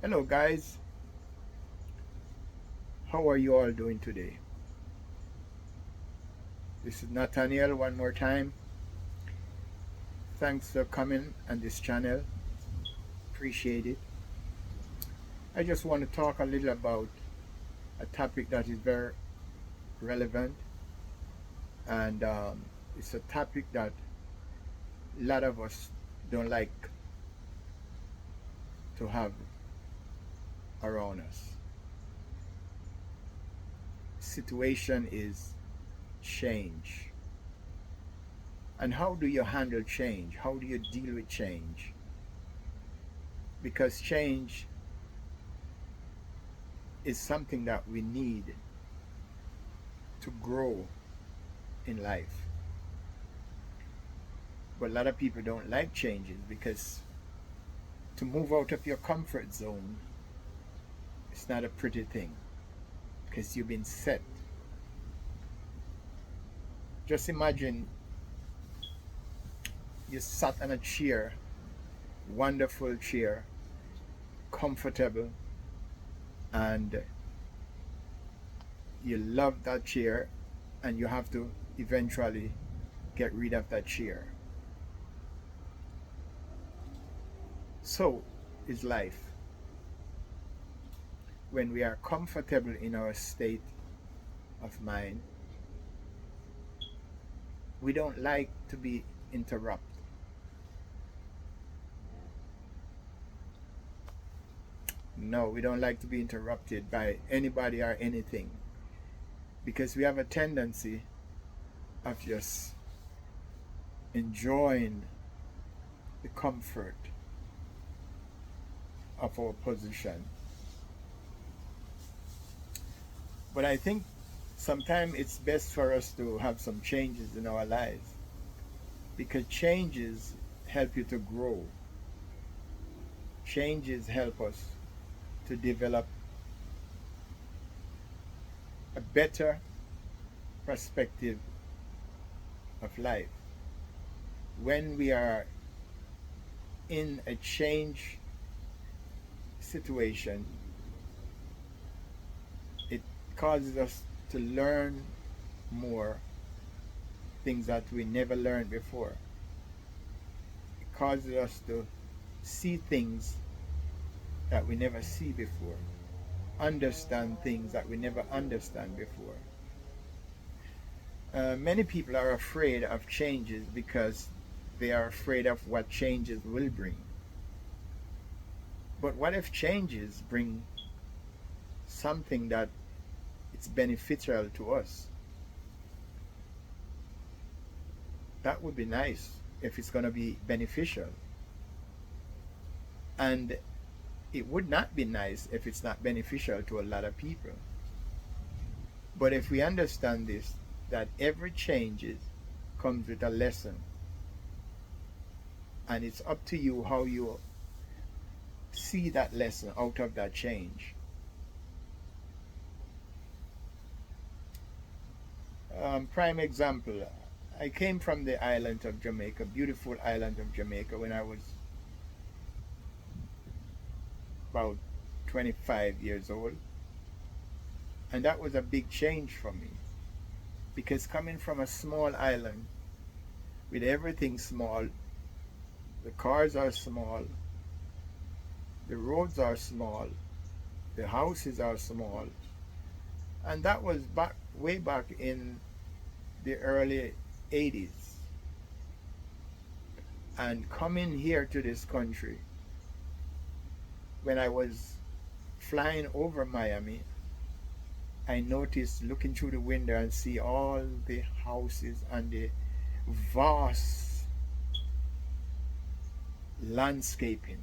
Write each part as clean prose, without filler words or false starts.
Hello, guys. How are you all doing today? This is Nathaniel one more time. Thanks for coming on this channel. Appreciate it. I just want to talk a little about a topic that is very relevant, and it's a topic that a lot of us don't like to have around us. Situation is change. And how do you handle change? How do you deal with change? Because change is something that we need to grow in life. But a lot of people don't like changes because to move out of your comfort zone, it's not a pretty thing because you've been set. Just imagine you sat on a chair, wonderful chair, comfortable, and you love that chair, and you have to eventually get rid of that chair. So is life. When we are comfortable in our state of mind, we don't like to be interrupted. No, we don't like to be interrupted by anybody or anything because we have a tendency of just enjoying the comfort of our position. But I think sometimes it's best for us to have some changes in our lives because changes help you to grow. Changes help us to develop a better perspective of life. When we are in a change situation, it causes us to learn more things that we never learned before. It causes us to see things that we never see before, understand things that we never understand before. Many people are afraid of changes because they are afraid of what changes will bring. But what if changes bring something that it's beneficial to us? That would be nice if it's going to be beneficial. And it would not be nice if it's not beneficial to a lot of people. But if we understand this, that every change comes with a lesson, and it's up to you how you see that lesson out of that change. Prime example, I came from the island of Jamaica, beautiful island of Jamaica, when I was about 25 years old. And that was a big change for me because coming from a small island with everything small, the cars are small, the roads are small, the houses are small, and that was way back in the early 80s. And coming here to this country, when I was flying over Miami, I noticed looking through the window and see all the houses and the vast landscaping,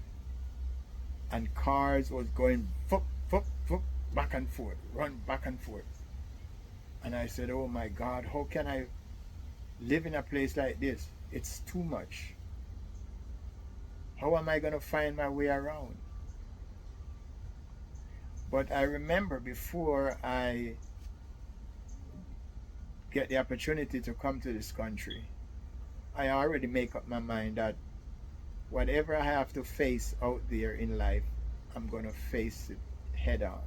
and cars was going foop, foop, foop, back and forth, run back and forth. And I said, oh my God, how can I live in a place like this? It's too much. How am I going to find my way around? But I remember before I get the opportunity to come to this country, I already make up my mind that whatever I have to face out there in life, I'm going to face it head on.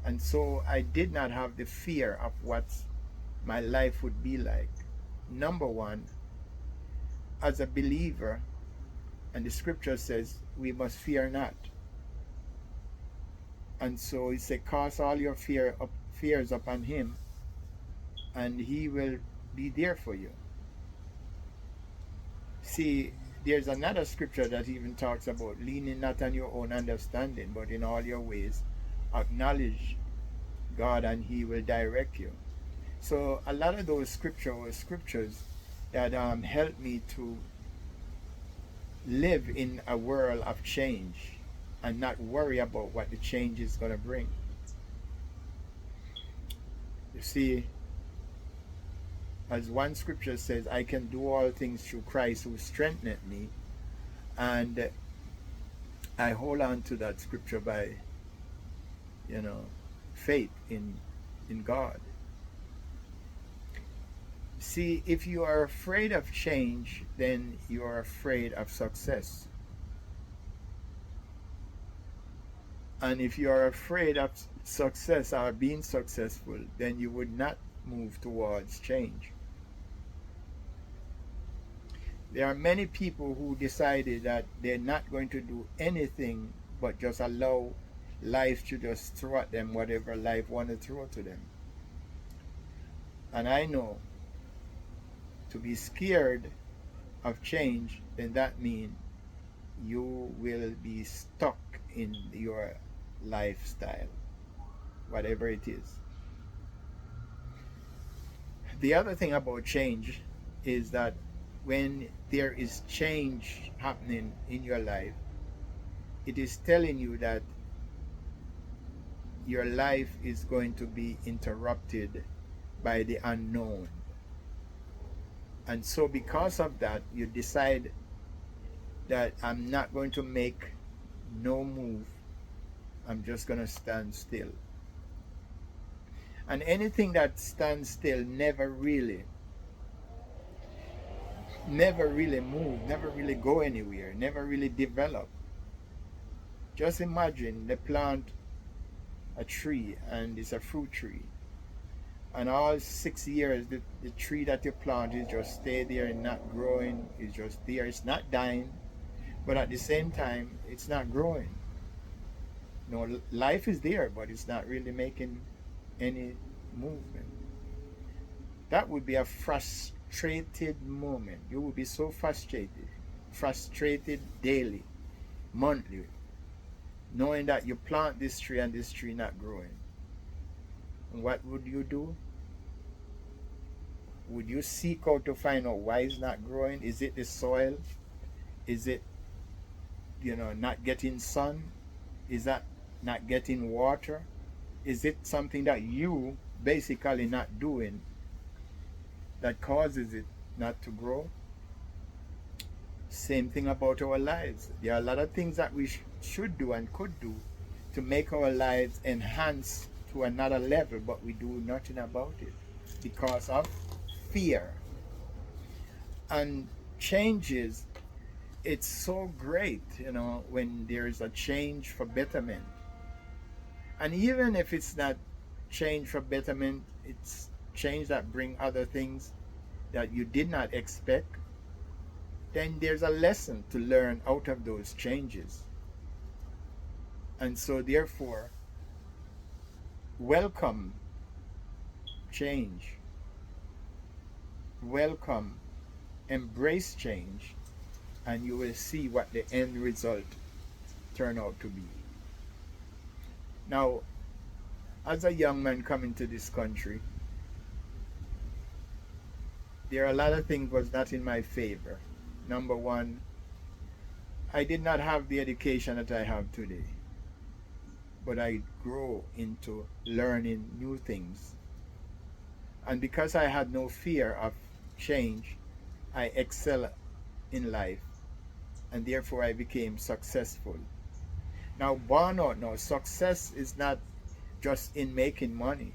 And so I did not have the fear of what my life would be like. Number one, as a believer, and the scripture says we must fear not. And so it says, cast all your fears upon him, and he will be there for you. See, there's another scripture that even talks about leaning not on your own understanding, but in all your ways acknowledge God, and he will direct you. So a lot of those scriptures that help me to live in a world of change and not worry about what the change is going to bring. You see, as one scripture says, I can do all things through Christ who strengthened me. And I hold on to that scripture by, faith in God. See, if you are afraid of change, then you are afraid of success. And if you are afraid of success or being successful, then you would not move towards change. There are many people who decided that they're not going to do anything but just allow life to just throw at them whatever life want to throw to them. And I know, to be scared of change, then that means you will be stuck in your lifestyle, whatever it is. The other thing about change is that when there is change happening in your life, it is telling you that your life is going to be interrupted by the unknown. And so because of that, you decide that I'm not going to make no move. I'm just going to stand still. And anything that stands still never really move, never really go anywhere, never really develop. Just imagine they plant a tree, and it's a fruit tree. And all 6 years, the tree that you plant is just stay there and not growing. It's just there. It's not dying, but at the same time, it's not growing. Life is there, but it's not really making any movement. That would be a frustrated moment. You would be so frustrated daily, monthly, knowing that you plant this tree and this tree not growing. And what would you do? Would you seek out to find out why it's not growing? Is it the soil? Is it, not getting sun? Is that not getting water? Is it something that you basically not doing that causes it not to grow? Same thing about our lives. There are a lot of things that we should do and could do to make our lives enhance to another level, but we do nothing about it because of fear. And changes, it's so great, when there's a change for betterment. And even if it's not change for betterment, it's change that bring other things that you did not expect, then there's a lesson to learn out of those changes. And so therefore, welcome change. Welcome, embrace change, and you will see what the end result turn out to be. Now, as a young man coming to this country, there are a lot of things was not in my favor. Number one, I did not have the education that I have today, but I grew into learning new things. And because I had no fear of change, I excel in life, and therefore I became successful. Now, success is not just in making money.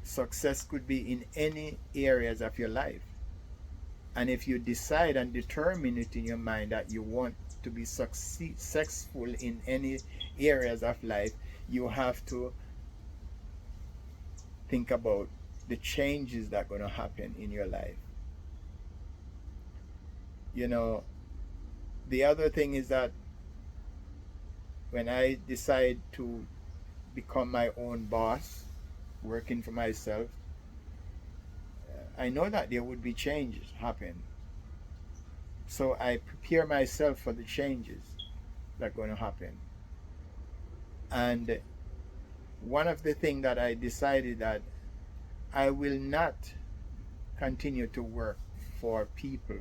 Success could be in any areas of your life. And if you decide and determine it in your mind that you want to be successful in any areas of life, you have to think about the changes that are going to happen in your life. You know, the other thing is that when I decide to become my own boss, working for myself, I know that there would be changes happen. So I prepare myself for the changes that are going to happen. And one of the things that I decided that I will not continue to work for people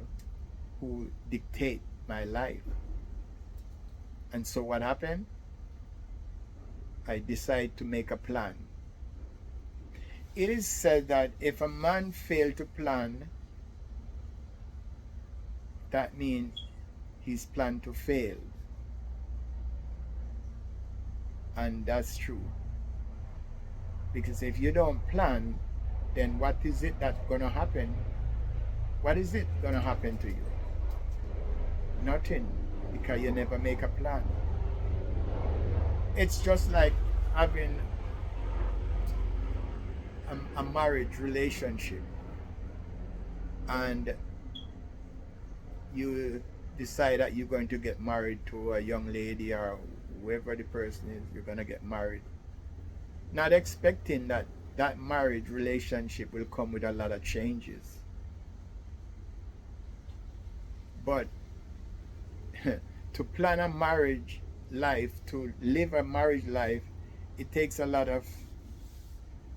who dictate my life. And so what happened? I decided to make a plan. It is said that if a man failed to plan, that means he's planned to fail. And that's true. Because if you don't plan, then what is it that's going to happen? What is it going to happen to you? Nothing, because you never make a plan. It's just like having a marriage relationship, and you decide that you're going to get married to a young lady or whoever the person is, you're going to get married, not expecting that that marriage relationship will come with a lot of changes. But to plan a marriage life, to live a marriage life, it takes a lot of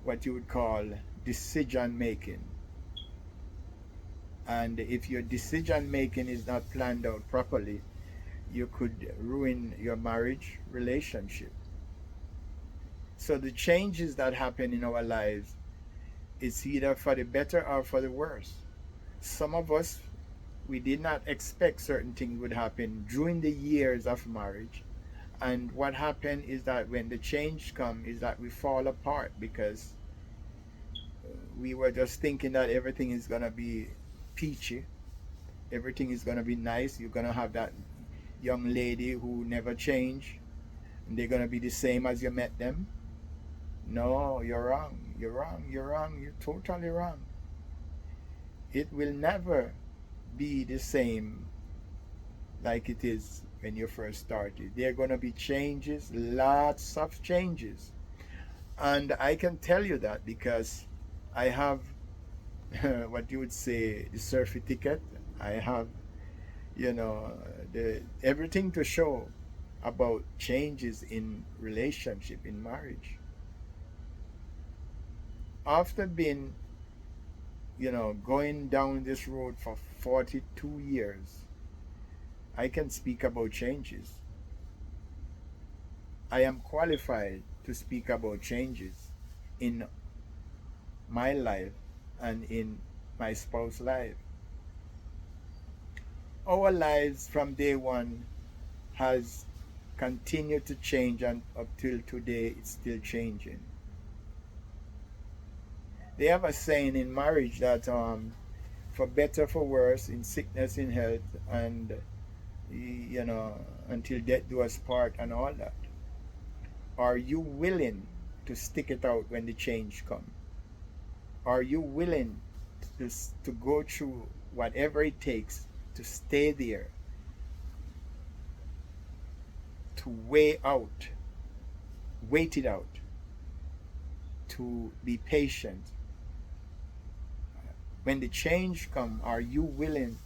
what you would call decision making. And if your decision making is not planned out properly, you could ruin your marriage relationship. So the changes that happen in our lives, it's either for the better or for the worse. Some of us, we did not expect certain things would happen during the years of marriage. And what happened is that when the change comes, is that we fall apart because we were just thinking that everything is going to be peachy. Everything is going to be nice. You're going to have that young lady who never changed, and they're going to be the same as you met them. No, you're wrong. You're wrong. You're wrong. You're totally wrong. It will never be the same like it is when you first started. There are going to be changes, lots of changes. And I can tell you that because I have what you would say the certificate. I have, everything to show about changes in relationship, in marriage. After being, going down this road for 42 years, I can speak about changes. I am qualified to speak about changes in my life and in my spouse's life. Our lives from day one has continued to change, and up till today it's still changing. They have a saying in marriage that for better, for worse, in sickness, in health, and until death do us part and all that. Are you willing to stick it out when the change comes? Are you willing to go through whatever it takes to stay there, to wait it out, to be patient? When the change comes, are you willing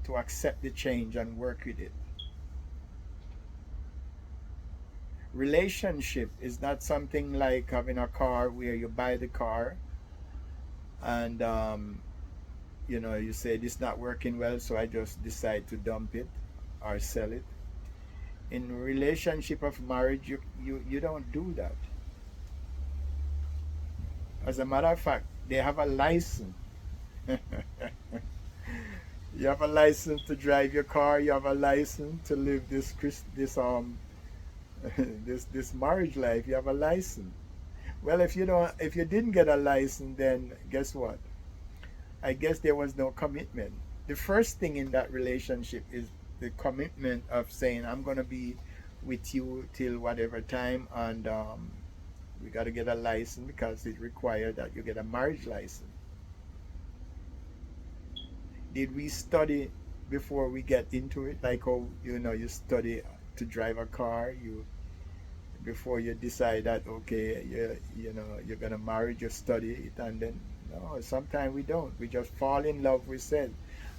to accept the change and work with it? Relationship is not something like having a car where you buy the car and you say this not working well, so I just decide to dump it or sell it. In relationship of marriage, you don't do that. As a matter of fact, they have a license. You have a license to drive your car. You have a license to live this marriage life. You have a license. Well, if you didn't get a license, then guess what? I guess there was no commitment. The first thing in that relationship is the commitment of saying, I'm going to be with you till whatever time, and we got to get a license because it required that you get a marriage license. Did we study before we get into it? Like how, you study to drive a car, you before you decide that, okay, you're gonna marry, just study it, and then no, sometimes we don't. We just fall in love, we said,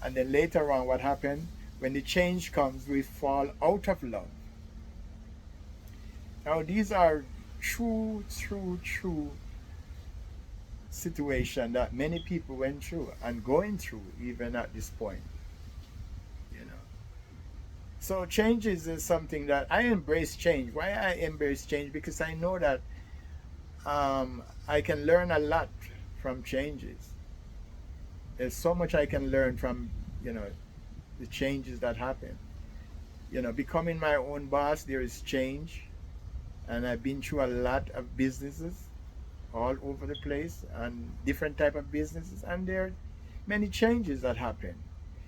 and then later on, what happened when the change comes? We fall out of love. Now these are true situation that many people went through and going through even at this point. You know. So changes is something that I embrace change. Why I embrace change? Because I know that I can learn a lot from changes. There's so much I can learn from, the changes that happen. Becoming my own boss, there is change. And I've been through a lot of businesses all over the place and different type of businesses, and there are many changes that happen.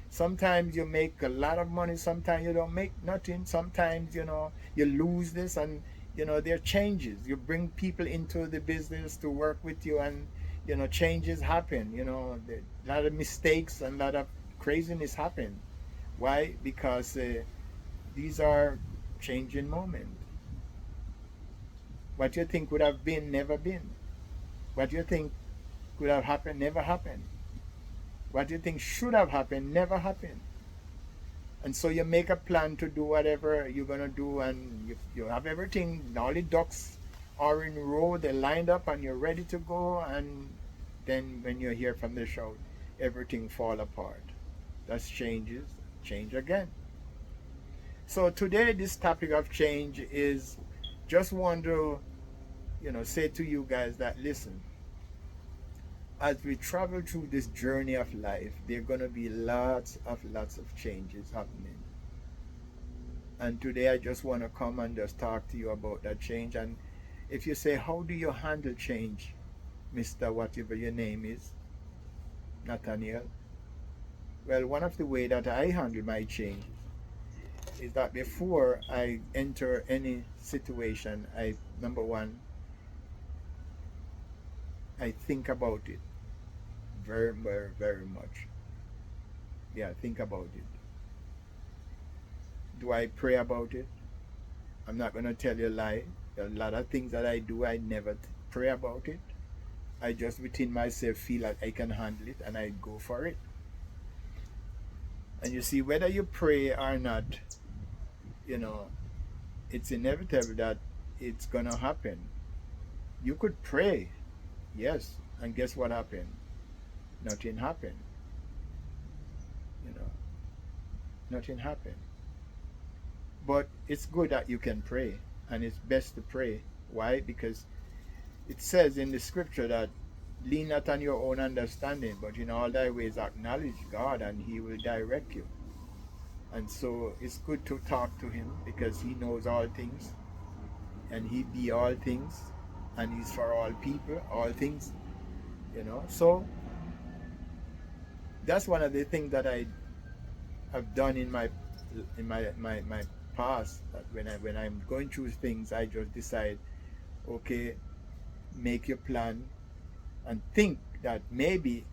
Sometimes you make a lot of money, sometimes you don't make nothing, sometimes you lose this, and there are changes. You bring people into the business to work with you, and changes happen. A lot of mistakes and a lot of craziness happen. Why? Because these are changing moments. What you think would have been never been. What you think could have happened never happened. What you think should have happened never happened. And so you make a plan to do whatever you're going to do, and you have everything, all the ducks are in row, they're lined up, and you're ready to go, and then when you hear from the shout, everything fall apart. That's change again. So today this topic of change is just want to say to you guys that, listen, as we travel through this journey of life, there are going to be lots of changes happening. And today I just want to come and just talk to you about that change. And if you say, how do you handle change, Mr. Whatever your name is, Nathaniel? Well, one of the way that I handle my change is that before I enter any situation, number one, I think about it very, very, very much. Yeah, think about it. Do I pray about it? I'm not going to tell you a lie. There are a lot of things that I do, I never pray about it. I just within myself feel like I can handle it, and I go for it. And you see, whether you pray or not, it's inevitable that it's going to happen. You could pray, yes, and guess what happened? Nothing happened. Nothing happened. But it's good that you can pray, and it's best to pray. Why? Because it says in the scripture that lean not on your own understanding, but in all thy ways acknowledge God, and he will direct you. And so it's good to talk to him, because he knows all things, and he be all things, and he's for all people, all things. So that's one of the things that I have done in my past, that when I'm going through things, I just decide, okay, make your plan and think that maybe,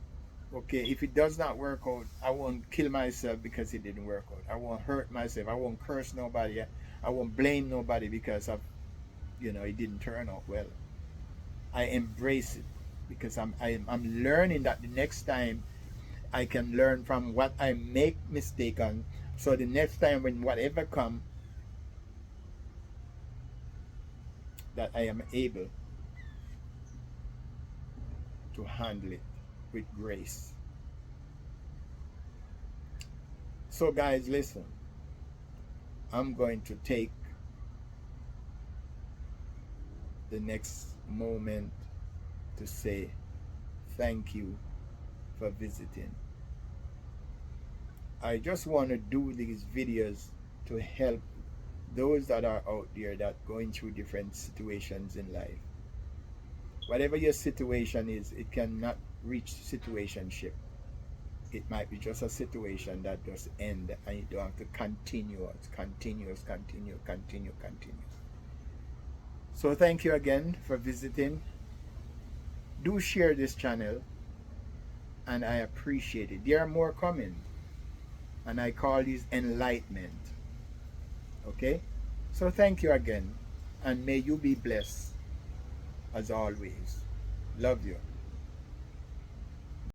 okay, if it does not work out, I won't kill myself because it didn't work out. I won't hurt myself. I won't curse nobody. I won't blame nobody because of it didn't turn out well. I embrace it because I'm learning that the next time I can learn from what I make mistake on. So the next time when whatever come, that I am able to handle it with grace. So guys, listen. I'm going to take the next moment to say thank you for visiting. I just want to do these videos to help those that are out there that going through different situations in life. Whatever your situation is, it cannot reach situationship. it might be just a situation that just end and you don't have to continue, continue. So thank you again for visiting. Do share this channel, and I appreciate it. There are more coming, and I call these enlightenment. Okay? So thank you again, and may you be blessed as always. Love you.